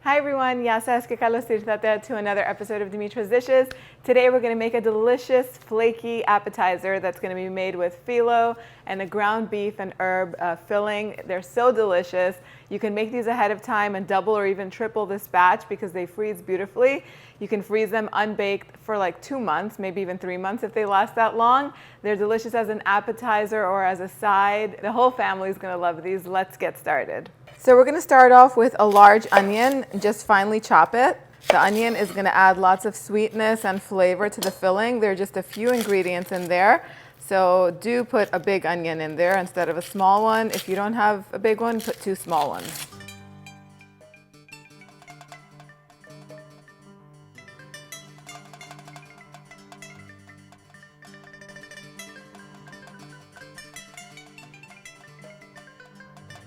Hi everyone, to another episode of Dimitra's Dishes. Today we're going to make a delicious flaky appetizer that's going to be made with phyllo and a ground beef and herb filling. They're so delicious. You can make these ahead of time and double or even triple this batch because they freeze beautifully. You can freeze them unbaked for like 2 months, maybe even 3 months if they last that long. They're delicious as an appetizer or as a side. The whole family is going to love these. Let's get started. So we're going to start off with a large onion, just finely chop it. The onion is going to add lots of sweetness and flavor to the filling. There are just a few ingredients in there, so do put a big onion in there instead of a small one. If you don't have a big one, put 2 small ones.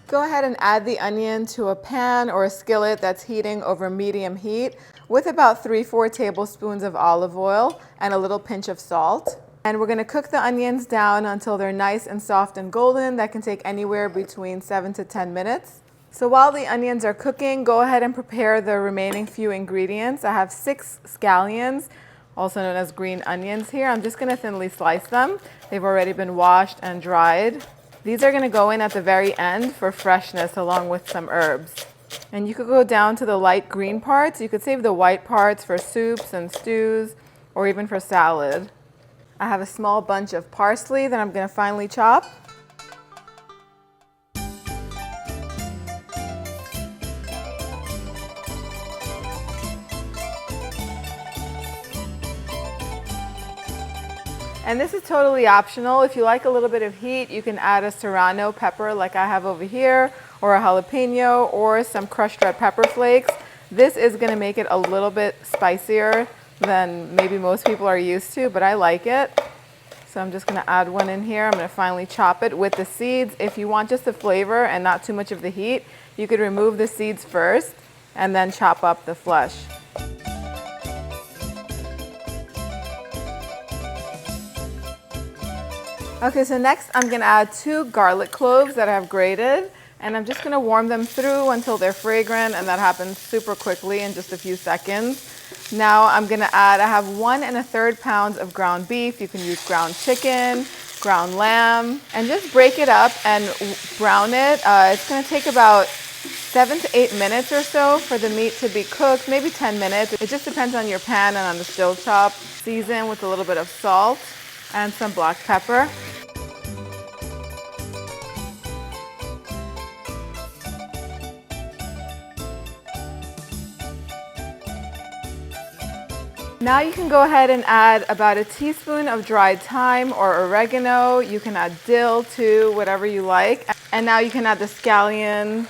Go ahead and add the onion to a pan or a skillet that's heating over medium heat with about 3-4 tablespoons of olive oil and a little pinch of salt. And we're going to cook the onions down until they're nice and soft and golden. That can take anywhere between 7 to 10 minutes. So while the onions are cooking, go ahead and prepare the remaining few ingredients. I have 6 scallions, also known as green onions here. I'm just going to thinly slice them. They've already been washed and dried. These are going to go in at the very end for freshness along with some herbs. And you could go down to the light green parts. You could save the white parts for soups and stews or even for salad. I have a small bunch of parsley that I'm going to finely chop. And this is totally optional. If you like a little bit of heat, you can add a Serrano pepper like I have over here, or a jalapeño, or some crushed red pepper flakes. This is going to make it a little bit spicier than maybe most people are used to, but I like it. So I'm just going to add one in here. I'm going to finely chop it with the seeds. If you want just the flavor and not too much of the heat, you could remove the seeds first and then chop up the flesh. Okay, so next I'm going to add 2 garlic cloves that I have grated, and I'm just going to warm them through until they're fragrant, and that happens super quickly in just a few seconds. Now I'm going to add, I have 1 1/3 pounds of ground beef. You can use ground chicken, ground lamb, and just break it up and brown it. It's going to take about 7 to 8 minutes or so for the meat to be cooked, maybe 10 minutes. It just depends on your pan and on the stove top. Season with a little bit of salt and some black pepper. Now you can go ahead and add about a teaspoon of dried thyme or oregano. You can add dill too, whatever you like. And now you can add the scallion,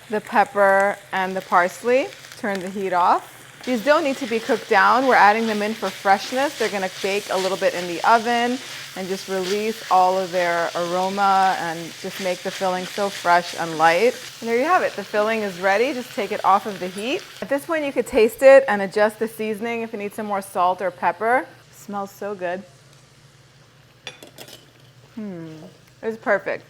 the pepper, and the parsley. Turn the heat off. These don't need to be cooked down. We're adding them in for freshness. They're going to bake a little bit in the oven and just release all of their aroma and just make the filling so fresh and light. And there you have it. The filling is ready. Just take it off of the heat. At this point, you could taste it and adjust the seasoning if you need some more salt or pepper. It smells so good. It's perfect.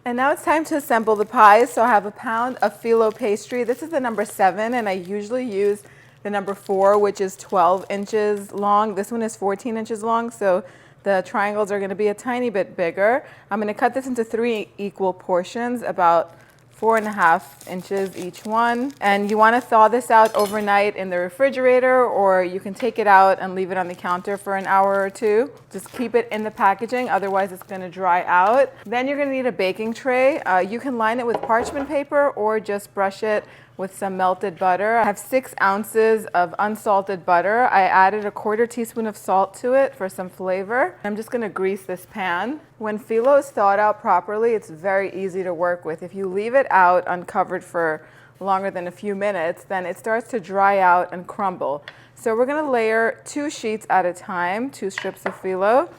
And now it's time to assemble the pies. So I have a pound of phyllo pastry. This is the number 7, and I usually use the number 4, which is 12 inches long. This one is 14 inches long, so the triangles are going to be a tiny bit bigger. I'm going to cut this into 3 equal portions, about 4.5 inches each one. And you want to thaw this out overnight in the refrigerator, or you can take it out and leave it on the counter for an hour or 2. Just keep it in the packaging, otherwise it's going to dry out. Then you're going to need a baking tray. You can line it with parchment paper or just brush it with some melted butter. I have 6 ounces of unsalted butter. I added a 1/4 teaspoon of salt to it for some flavor. I'm just going to grease this pan. When phyllo is thawed out properly, it's very easy to work with. If you leave it out uncovered for longer than a few minutes, then it starts to dry out and crumble. So we're going to layer 2 sheets at a time, 2 strips of phyllo,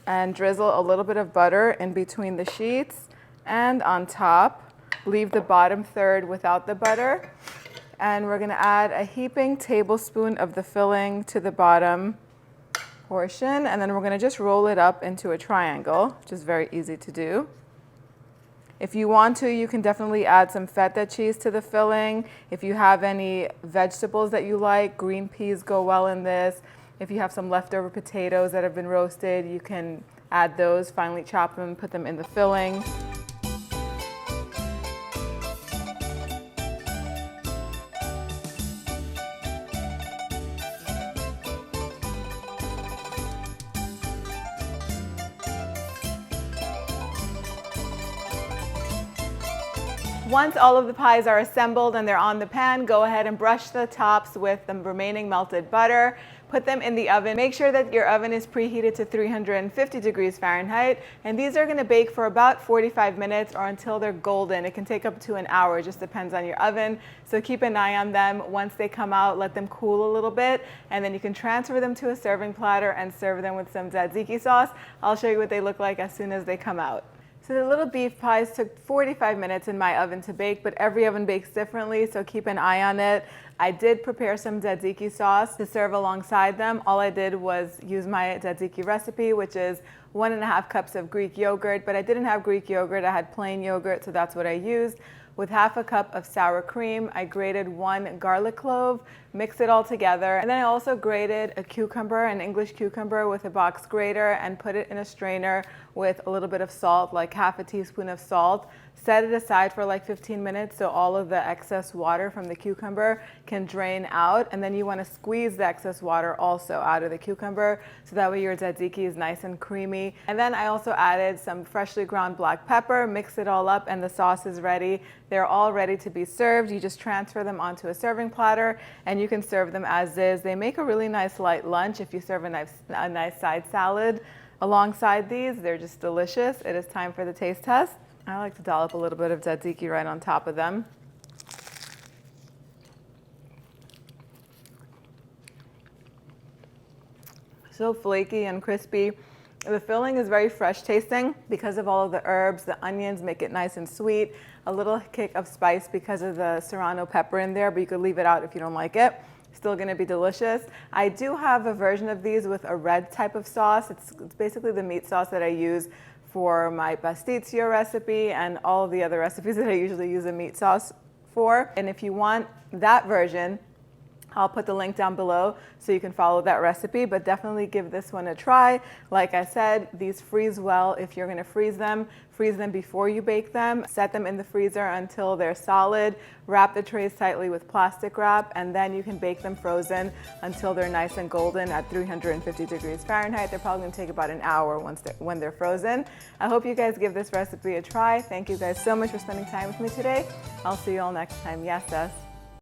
and drizzle a little bit of butter in between the sheets and on top. Leave the bottom third without the butter. And we're going to add a heaping tablespoon of the filling to the bottom portion. And then we're going to just roll it up into a triangle, which is very easy to do. If you want to, you can definitely add some feta cheese to the filling. If you have any vegetables that you like, green peas go well in this. If you have some leftover potatoes that have been roasted, you can add those, finely chop them, put them in the filling. Once all of the pies are assembled and they're on the pan, go ahead and brush the tops with the remaining melted butter. Put them in the oven. Make sure that your oven is preheated to 350 degrees Fahrenheit. And these are going to bake for about 45 minutes or until they're golden. It can take up to an hour, just depends on your oven. So keep an eye on them. Once they come out, let them cool a little bit. And then you can transfer them to a serving platter and serve them with some tzatziki sauce. I'll show you what they look like as soon as they come out. So the little beef pies took 45 minutes in my oven to bake, but every oven bakes differently, so keep an eye on it. I did prepare some tzatziki sauce to serve alongside them. All I did was use my tzatziki recipe, which is 1.5 cups of Greek yogurt, but I didn't have Greek yogurt, I had plain yogurt, so that's what I used. With 1/2 cup of sour cream, I grated 1 garlic clove, mixed it all together, and then I also grated a cucumber, an English cucumber with a box grater, and put it in a strainer with a little bit of salt, like 1/2 teaspoon of salt. Set it aside for like 15 minutes so all of the excess water from the cucumber can drain out, and then you want to squeeze the excess water also out of the cucumber so that way your tzatziki is nice and creamy. And then I also added some freshly ground black pepper, mix it all up, and the sauce is ready. They're all ready to be served. You just transfer them onto a serving platter and you can serve them as is. They make a really nice light lunch if you serve a nice side salad alongside these. They're just delicious. It is time for the taste test. I like to dollop a little bit of tzatziki right on top of them. So flaky and crispy. The filling is very fresh tasting because of all of the herbs. The onions make it nice and sweet. A little kick of spice because of the Serrano pepper in there, but you could leave it out if you don't like it. Still going to be delicious. I do have a version of these with a red type of sauce. It's basically the meat sauce that I use for my pasticcio recipe and all of the other recipes that I usually use a meat sauce for. And if you want that version, I'll put the link down below so you can follow that recipe, but definitely give this one a try. Like I said, these freeze well. If you're going to freeze them before you bake them. Set them in the freezer until they're solid. Wrap the trays tightly with plastic wrap, and then you can bake them frozen until they're nice and golden at 350 degrees Fahrenheit. They're probably going to take about an hour when they're frozen. I hope you guys give this recipe a try. Thank you guys so much for spending time with me today. I'll see you all next time. Yes, Des.